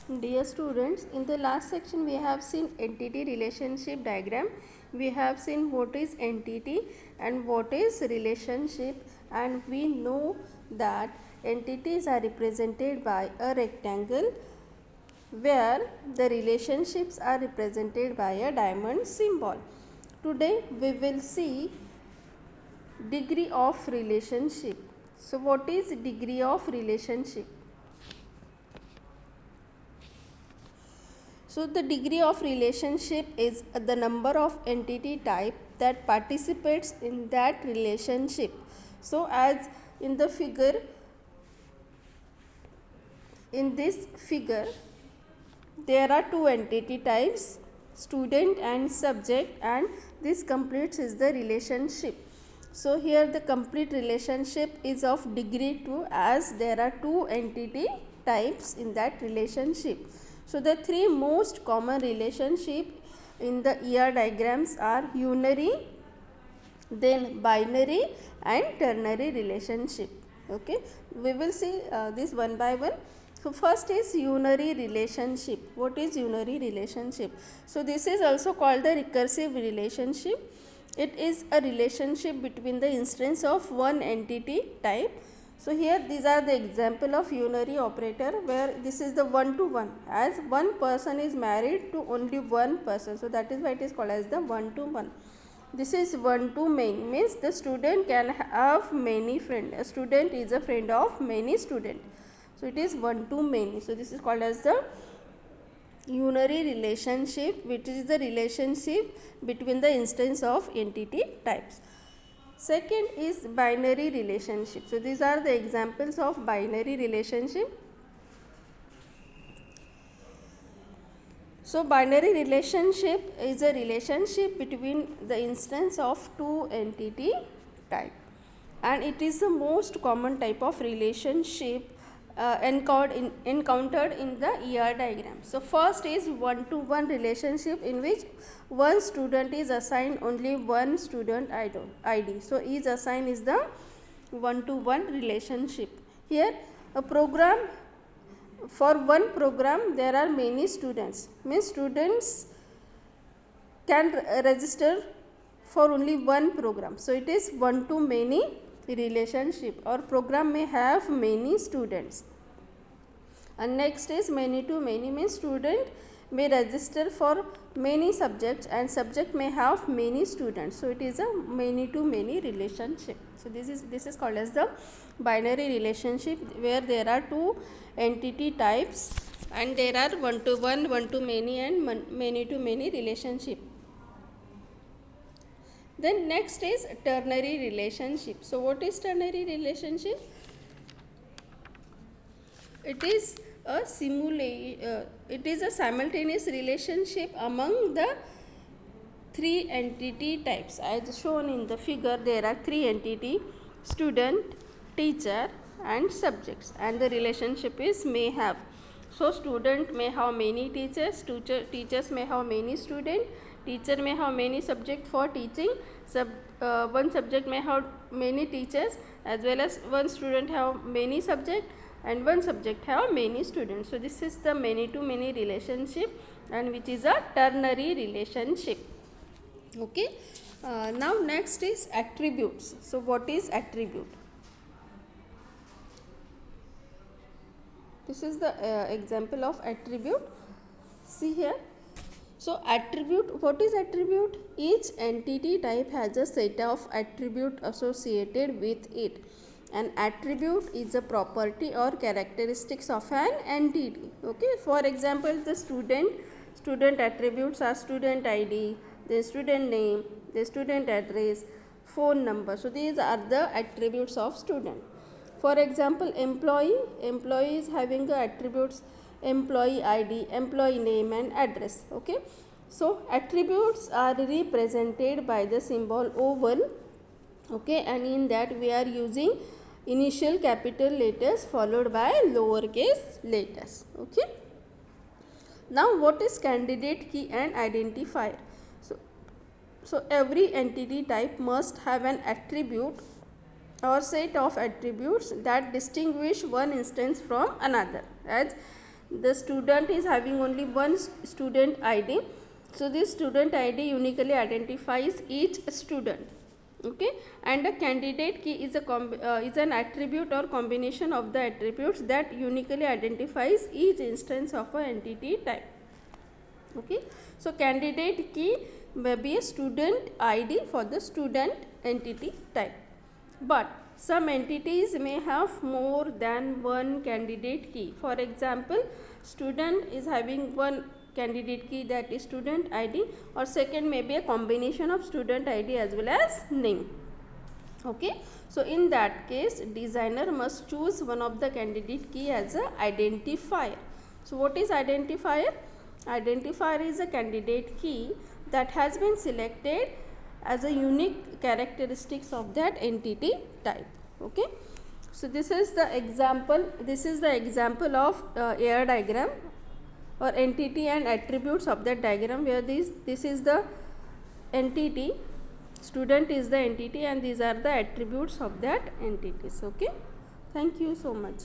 Dear students, in the last section we have seen entity relationship diagram. We have seen what is entity and what is relationship, and we know that entities are represented by a rectangle where the relationships are represented by a diamond symbol. Today we will see degree of relationship. So what is degree of relationship? So the degree of relationship is the number of entity type that participates in that relationship. So as in the figure, in this figure there are two entity types, student and subject, and this completes is the relationship. So here the complete relationship is of degree 2 as there are two entity types in that relationship. So the three most common relationship in the ER diagrams are unary, then binary and ternary relationship. Okay, we will see this one by one. So first is unary relationship. What is unary relationship? So this is also called the recursive relationship. It is a relationship between the instance of one entity type. So here these are the example of unary operator where this is the one to one, as one person is married to only one person. So that is why it is called as the one to one. This is one to many, means the student can have many friends. A student is a friend of many students. So it is one to many. So this is called as the unary relationship, which is the relationship between the instance of entity types. Second is binary relationship. So these are the examples of binary relationship. So binary relationship is a relationship between the instance of two entity type, and it is the most common type of relationship encountered in the ER diagram. So first is one to one relationship, in which one student is assigned only one student ID. So each assigned is the one to one relationship. Here a program, for one program there are many students, means students can register for only one program. So it is one to many relationship, or program may have many students. And next is many to many, means student may register for many subjects and subject may have many students. So it is a many to many relationship. So this is called as the binary relationship, where there are two entity types and there are one to one, one to many and many to many relationship. Then next is ternary relationship. So what is ternary relationship? It is a simultaneous relationship among the three entity types. As shown in the figure, there are three entity: student, teacher and subjects, and the relationship is may have. So student may have many teachers, teachers may have many students, teacher may have many subject for teaching, one subject may have many teachers, as well as one student have many subject and one subject have many students. So this is the many to many relationship, and which is a ternary relationship. Okay, now next is attributes. So what is attribute? This is the example of attribute. See here. So attribute, what is attribute? Each entity type has a set of attribute associated with it. An attribute is a property or characteristics of an entity. Okay, for example, the student attributes are student ID, the student name, the student address, phone number. So these are the attributes of student. For example, employee is having the attributes employee ID, employee name and address. Okay, so attributes are represented by the symbol oval. Okay, and in that we are using initial capital letters followed by lowercase letters. Okay, now what is candidate key and identifier? So every entity type must have an attribute or set of attributes that distinguish one instance from another. As the student is having only one student ID. So this student ID uniquely identifies each student. Okay, and a candidate key is is an attribute or combination of the attributes that uniquely identifies each instance of an entity type. Okay, so candidate key may be a student ID for the student entity type, but some entities may have more than one candidate key. For example, student is having one candidate key, that is student ID, or second may be a combination of student ID as well as name. Okay, so in that case designer must choose one of the candidate key as a identifier. So what is identifier? Identifier is a candidate key that has been selected as a unique characteristics of that entity type. Okay, so this is the example of AR diagram or entity and attributes of that diagram, where this is the entity, student is the entity, and these are the attributes of that entities. Okay, thank you so much.